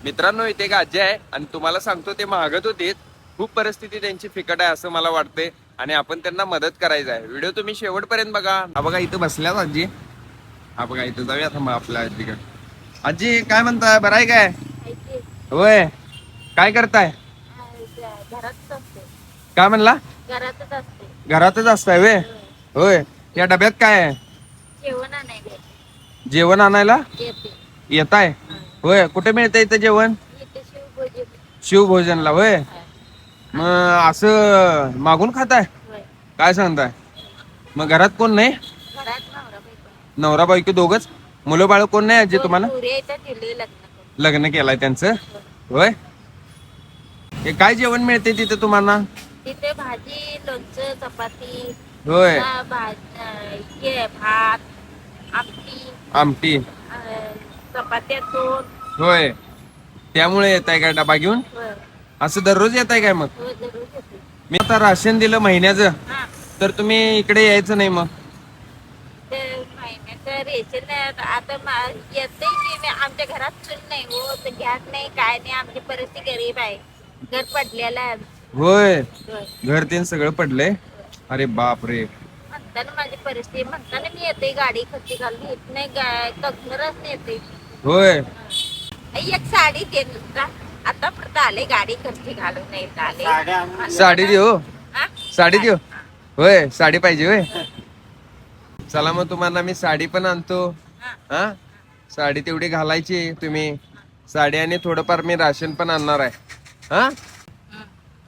मित्रांनो इथे एक आजी आहे आणि तुम्हाला सांगतो ते मागत होते. खूप परिस्थिती त्यांची फिकट आहे असं मला वाटते आणि आपण त्यांना मदत करायचं आहे. व्हिडिओ तुम्ही शेवटपर्यंत बघा. हा बघा इथं बसल्यात आजी. हा बघा इथं जाऊया थांबा आपल्या आजीकडे. आजी काय म्हणताय, बरं आहे काय? होय. काय करताय? घरातच असते. काय म्हणला? घरातच असते. घरातच असताय वे? होय. या डब्यात काय आहे? जेवण आणायला जेवण आणायला येते. येताय? होय. कुठे मिळतंय इथं जेवण? इथे शिवभोजन. शिवभोजनला होय. मग असं मागून खाताय? होय. काय सांगताय? मग घरात कोण नाही? घरात नवरा बायको. नवरा बायको दोघच? मुलं बाळ कोण नाही आजी तुम्हाला? पोरी आहेत, दिले लग्न करून. लग्न केलाय त्यांचं? होय. हे काय जेवण मिळते तिथे तुम्हाला? तिथे भाजी, लोणचं, चपाती, होय. भात, आमटी, आमटी. चपात्या 2. होय. त्यामुळे येत आहे काय डबा घेऊन? होय. असं दररोज येत आहे काय मग? होय, दररोज येते. मी आता राशन दिलं महिन्याचं, हा. तर तुम्ही इकडे यायचं नाही मग? ते महिन्याचं रेशन आता येतंय की आमच्या घरात चूल नाही हो, तर गॅस नाही काय नाही, आमची परिस्थिती गरीब आहे. घर पडलेलं आहे. होय. होय. घर तेन सगळं पडलंय. अरे बाप रे. म्हणताना माझी परिस्थिती म्हणताना मी येते गाडी खर्ची घालून येत नाही, कग्नरच येते. होय. एक साडी दे नुसता. आता परत आले गाडी खर्ची घालून येत आले. साडी देऊ? हा? साडी देऊ? होय. साडी पाहिजे होय. चला मग तुम्हाला मी साडी पण आणतो. हा. हा, साडी तेवढी घालायची तुम्ही. साडी आणि थोडंफार मी राशन पण आणणार आहे. हा,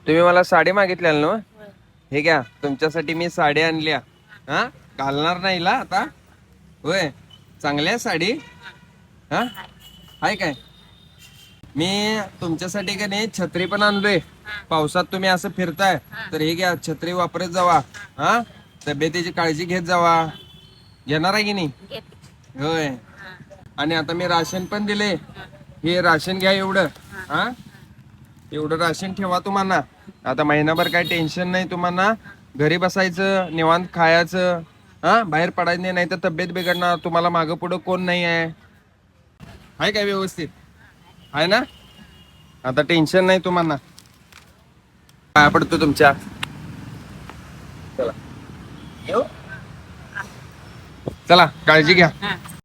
तुम्ही मला साडी मागितलेली ना? होय. हे घ्या, तुमच्यासाठी मी साडी आणल्या. हा, घालणार नाही ला आता. होय. चांगली आहे साडी. हा, आहे काय? मी तुमच्यासाठी का नाही छत्री पण आणलोय. पावसात तुम्ही असं फिरताय तर हे घ्या, छत्री वापरत जावा. हा, तब्येतीची काळजी घेत जावा. घेणार आहे की नाही? घेते. होय. आणि आता मी राशन पण दिले. हे राशन घ्या एवढं. हा, एवढं राशन ठेवा तुम्हाला. आता महिनाभर काय टेन्शन नाही तुम्हाला. घरी बसायचं, निवांत खायचं. हा, बाहेर पडायचं नाही तर तब्येत बिघडणार. तुम्हाला मागं पुढं कोण नाही आहे काय व्यवस्थित? आहे ना? आता टेन्शन नाही तुम्हाला. काय पडतो तुमच्या. चला, चला काळजी घ्या. हा.